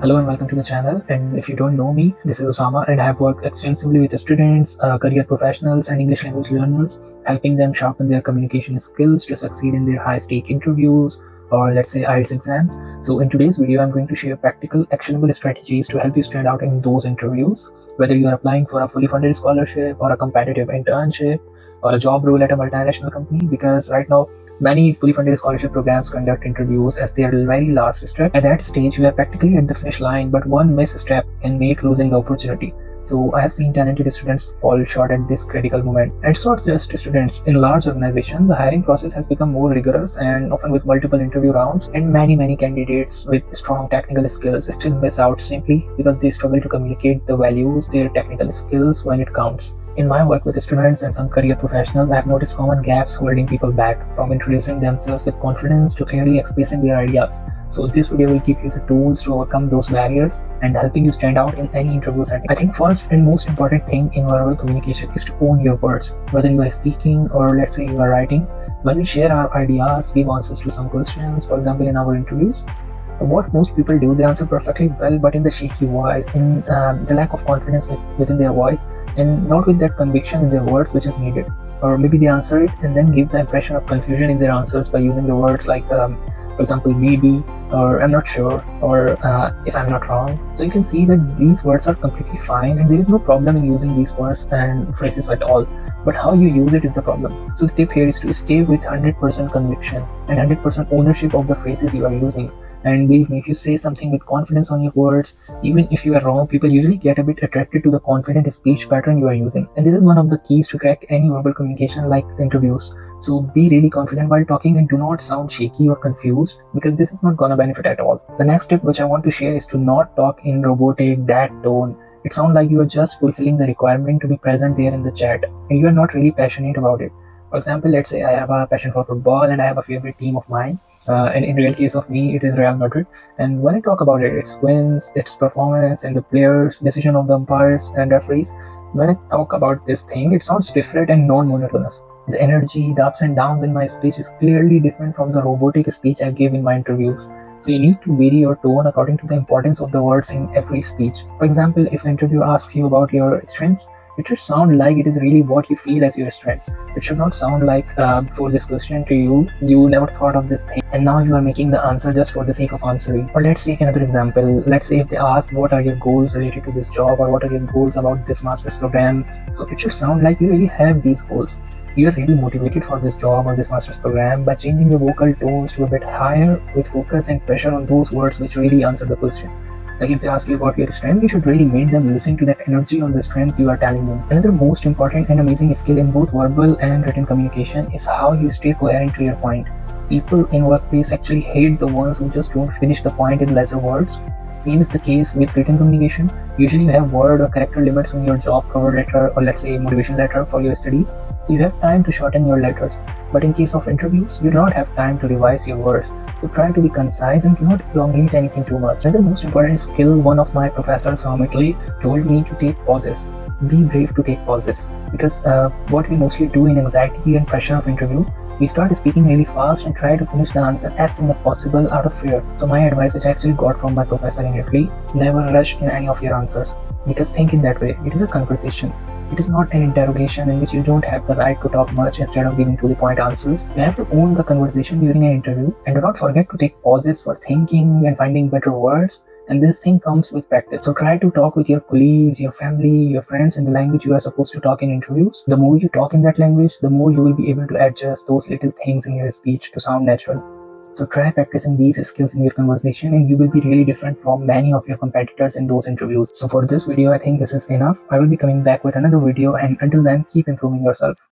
Hello and welcome to the channel. And if you don't know me, this is Osama and I have worked extensively with students, career professionals and English language learners, helping them sharpen their communication skills to succeed in their high-stake interviews or let's say IELTS exams. So in today's video, I'm going to share practical, actionable strategies to help you stand out in those interviews, whether you are applying for a fully funded scholarship or a competitive internship or a job role at a multinational company, because right now many fully funded scholarship programs conduct interviews as their very last step. At that stage, you are practically at the finish line, but one misstep can make losing the opportunity. So I have seen talented students fall short at this critical moment. And it's not just students. In large organizations, the hiring process has become more rigorous and often with multiple interview rounds, and many candidates with strong technical skills still miss out simply because they struggle to communicate the values, their technical skills when it counts. In my work with students and some career professionals, I have noticed common gaps holding people back from introducing themselves with confidence to clearly expressing their ideas. So this video will give you the tools to overcome those barriers and helping you stand out in any interview setting. I think first and most important thing in verbal communication is to own your words. Whether you are speaking or let's say you are writing, when we share our ideas, give answers to some questions, for example in our interviews, what most people do, they answer perfectly well, but in the shaky voice, in the lack of confidence within their voice, and not with that conviction in their words which is needed. Or maybe they answer it and then give the impression of confusion in their answers by using the words like, for example, maybe, or I'm not sure, or if I'm not wrong. So you can see that these words are completely fine and there is no problem in using these words and phrases at all. But how you use it is the problem. So the tip here is to stay with 100% conviction and 100% ownership of the phrases you are using. And believe me, if you say something with confidence on your words, even if you are wrong, people usually get a bit attracted to the confident speech pattern you are using. And this is one of the keys to crack any verbal communication like interviews. So be really confident while talking and do not sound shaky or confused, because this is not gonna benefit at all. The next tip which I want to share is to not talk in robotic, that tone. It sounds like you are just fulfilling the requirement to be present there in the chat and you are not really passionate about it. For example, let's say I have a passion for football and I have a favorite team of mine, and in real case of me it is Real Madrid, and when I talk about it, its wins, its performance and the players, decision of the umpires and referees, when I talk about this thing, it sounds different and non-monotonous. The energy, the ups and downs in my speech is clearly different from the robotic speech I give in my interviews. So you need to vary your tone according to the importance of the words in every speech. For example, if an interviewer asks you about your strengths, it should sound like it is really what you feel as your strength. It should not sound like before this question to you never thought of this thing and now you are making the answer just for the sake of answering. Or let's take another example. Let's say if they ask what are your goals related to this job or what are your goals about this master's program. So it should sound like you really have these goals. You are really motivated for this job or this master's program by changing your vocal tones to a bit higher with focus and pressure on those words which really answer the question. Like if they ask you about your strength, you should really make them listen to that energy on the strength you are telling them. Another most important and amazing skill in both verbal and written communication is how you stay coherent to your point. People in workplace actually hate the ones who just don't finish the point in lesser words. Same is the case with written communication. Usually you have word or character limits on your job cover letter or let's say motivation letter for your studies, so you have time to shorten your letters. But in case of interviews, you do not have time to revise your words. So try to be concise and do not elongate anything too much. Another most important skill, one of my professors from Italy told me to take pauses. Be brave to take pauses, because what we mostly do in anxiety and pressure of interview, we start speaking really fast and try to finish the answer as soon as possible out of fear. So my advice, which I actually got from my professor in Italy, never rush in any of your answers, because think in that way. It is a conversation. It is not an interrogation in which you don't have the right to talk much instead of giving to the point answers. You have to own the conversation during an interview, and do not forget to take pauses for thinking and finding better words. And this thing comes with practice. So try to talk with your colleagues, your family, your friends in the language you are supposed to talk in interviews. The more you talk in that language, the more you will be able to adjust those little things in your speech to sound natural. So try practicing these skills in your conversation and you will be really different from many of your competitors in those interviews. So for this video, I think this is enough. I will be coming back with another video, and until then, keep improving yourself.